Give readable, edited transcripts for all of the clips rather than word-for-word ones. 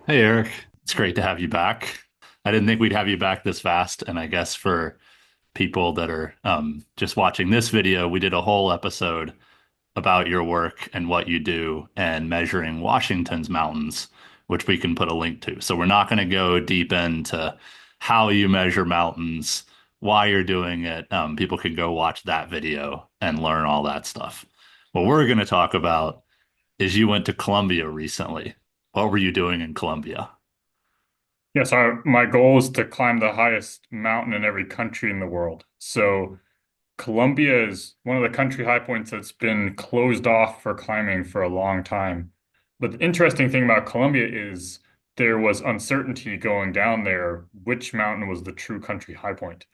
Hey Eric, it's great to have you back. I didn't think we'd have you back this fast, and I guess for people that are just watching this video, we did a whole episode about your work and what you do and measuring Washington's mountains, which we can put a link to. So we're not going to go deep into how you measure mountains, why you're doing it. People can go watch that video and learn all that stuff. What we're going to talk about is you went to Colombia recently. What were you doing in Colombia? Yes, my goal is to climb the highest mountain in every country in the world. So Colombia is one of the country high points that's been closed off for climbing for a long time. But the interesting thing about Colombia is there was uncertainty going down there, which mountain was the true country high point.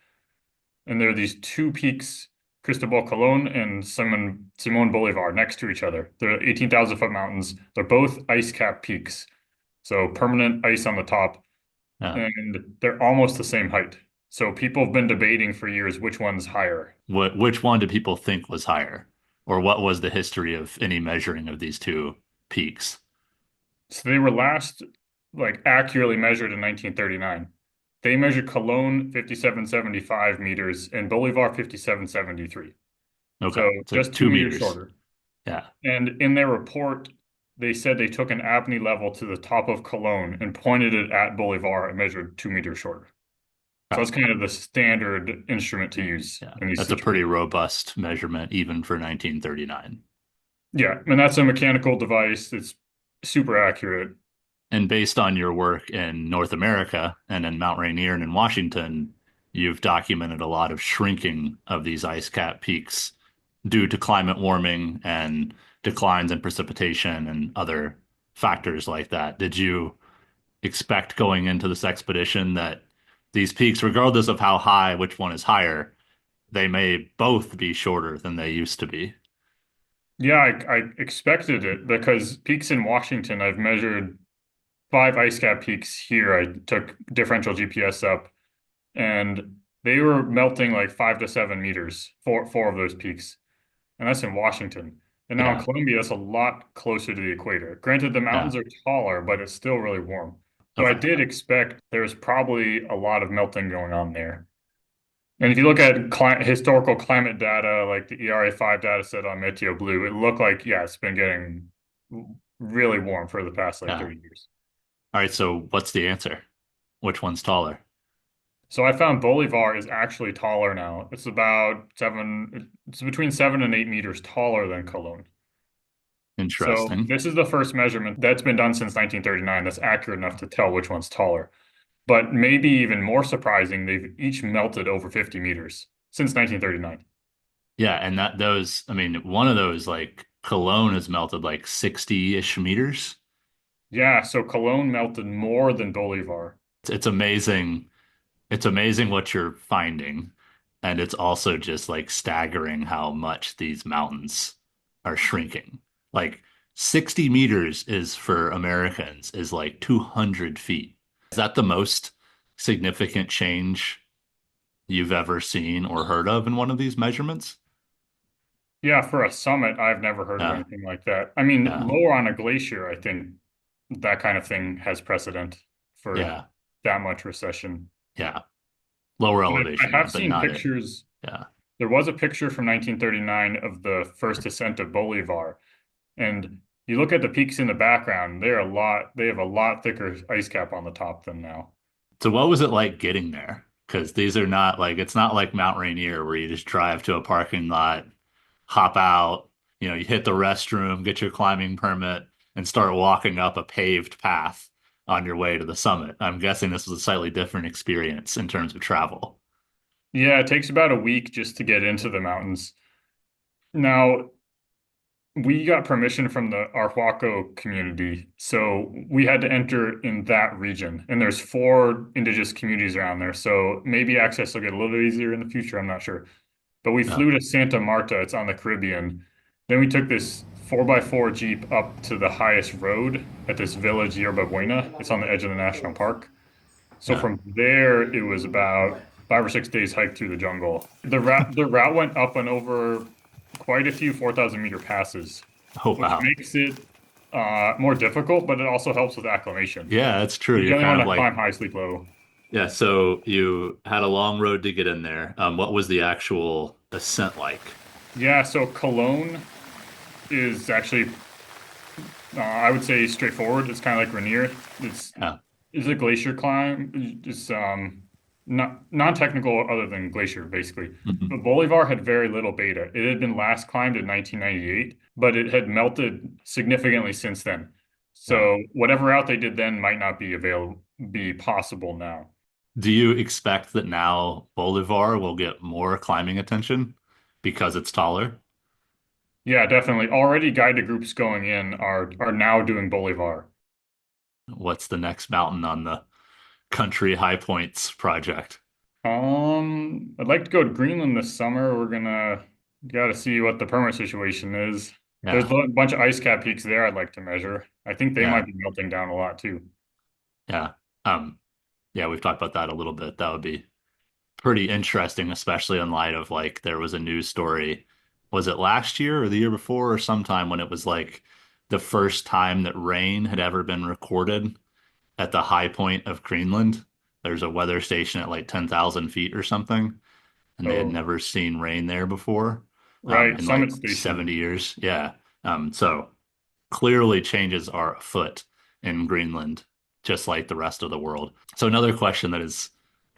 And there are these two peaks, Cristobal Colon and Simon Bolivar, next to each other. They're 18,000 foot mountains. They're both ice cap peaks. So permanent ice on the top Yeah. and they're almost the same height. So people have been debating for years which one's higher. Which one do people think was higher? Or what was the history of any measuring of these two peaks? So they were last like accurately measured in 1939. They measured Cologne 5775 meters and Bolivar 5773. Okay, So so just 2 meters 2 meters. shorter. Yeah. And in their report, they said they took an apnea level to the top of Cologne and pointed it at Bolivar and measured 2 meters shorter. So Okay. that's kind of the standard instrument to use Yeah. in these That's a pretty situations. robust measurement even for 1939. Yeah, and that's a mechanical device. It's super accurate. And based on your work in North America and in Mount Rainier and in Washington, you've documented a lot of shrinking of these ice cap peaks due to climate warming and declines in precipitation and other factors like that. Did you expect going into this expedition that these peaks, regardless of how high, which one is higher, they may both be shorter than they used to be? Yeah, I expected it because peaks in Washington, I've measured five ice cap peaks here. I took differential GPS up and they were melting like 5 to 7 meters, four of those peaks. And that's in Washington. And now in Yeah, Colombia, that's a lot closer to the equator. Granted, the yeah. mountains are taller, but it's still really warm. So I Okay. did expect there's probably a lot of melting going on there. And if you look at historical climate data, like the ERA5 data set on Meteo Blue, it looked like, yeah, it's been getting really warm for the past like Yeah. 30 years. All right, so what's the answer? Which one's taller? So I found Bolivar is actually taller now. It's between 7 and 8 meters taller than Cologne. So Interesting. this is the first measurement that's been done since 1939 that's accurate enough to tell which one's taller. But maybe even more surprising, they've each melted over 50 meters since 1939. Yeah, and that those, I mean, one of those like Cologne has melted like 60-ish meters. Yeah, so Cologne melted more than Bolivar. It's amazing. It's amazing what you're finding. And it's also just like staggering how much these mountains are shrinking. Like 60 meters is for Americans is like 200 feet. Is that the most significant change you've ever seen or heard of in one of these measurements? Yeah, for a summit, I've never heard of Yeah, anything like that. I mean, yeah, lower on a glacier, I think that kind of thing has precedent for yeah, that much recession. yeah. Lower And I elevation, yeah, have but seen not it. pictures. Yeah, There was a picture from 1939 of the first ascent of Bolivar, and you look at the peaks in the background, they have a lot thicker ice cap on the top than now. so what was it like getting there? Because these are not like it's not like Mount Rainier where you just drive to a parking lot, hop out, you hit the restroom, get your climbing permit, and start walking up a paved path on your way to the summit. I'm guessing this was a slightly different experience in terms of travel. Yeah, it takes about a week just to get into the mountains. Now, we got permission from the Arhuaco community, so we had to enter in that region. And there's four indigenous communities around there, so maybe access will get a little bit easier in the future. I'm not sure. But we Yeah, flew to Santa Marta. It's on the Caribbean. Then we took this 4x4 Jeep up to the highest road at this village, Yerba Buena. It's on the edge of the national park. So yeah. from there, it was about 5 or 6 days hike through the jungle. The route went up and over quite a few 4,000 meter passes, Oh which wow. makes it more difficult, but it also helps with acclimation. Yeah, that's true. You You're generally kind want of to climb like, high, sleep low. yeah, so you had a long road to get in there. What was the actual ascent like? Yeah, so Cologne is actually, I would say, straightforward. It's kind of like Rainier. Yeah. It's a glacier climb. It's not non-technical other than glacier, basically. Mhm. But Bolivar had very little beta. It had been last climbed in 1998, but it had melted significantly since then. Yeah. So whatever route they did then might not be possible now. Do you expect that now Bolivar will get more climbing attention because it's taller? Yeah, definitely. Already guided groups going in are now doing Bolivar. What's the next mountain on the country high points project? I'd like to go to Greenland this summer. Gotta see what the permit situation is. There's Yeah. a bunch of ice cap peaks there I'd like to measure. I think they might Yeah. be melting down a lot too. Yeah. Um, yeah, we've talked about that a little bit. That would be pretty interesting, especially in light of like there was a news story. Was it last year or the year before or sometime when it was like the first time that rain had ever been recorded at the high point of Greenland? There's a weather station at like 10,000 feet or something, and they had Oh, never seen rain there before right. in like Summit Station. 70 years. Yeah. So clearly changes are afoot in Greenland, just like the rest of the world. So another question that is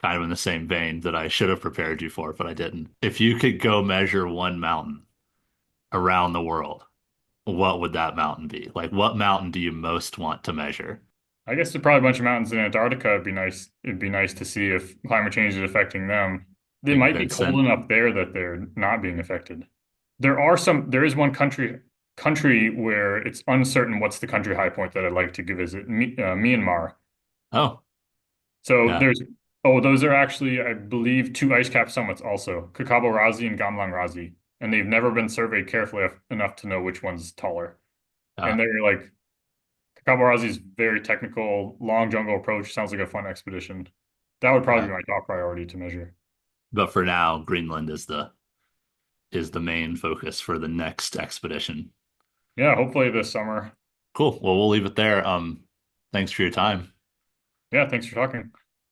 kind of in the same vein that I should have prepared you for, but I didn't. If you could go measure one mountain around the world, what would that mountain be? Like, what mountain do you most want to measure? I guess there's probably a bunch of mountains in Antarctica. It'd be nice to see if climate change is affecting them. They Big might be cold Vincent? enough there that they're not being affected. There is one country where it's uncertain what's the country high point that I'd like to visit, Myanmar. Oh, So yeah. those are actually, I believe, two ice cap summits also, Kakabo Razi and Gamlang Razi. And they've never been surveyed carefully enough to know which one's taller. And Uh, they're like, Kakabo Razi's very technical, long jungle approach. Sounds like a fun expedition. That would probably yeah. be my top priority to measure. But for now, Greenland is the main focus for the next expedition. Yeah, hopefully this summer. Cool. Well, we'll leave it there. Thanks for your time. Yeah, thanks for talking.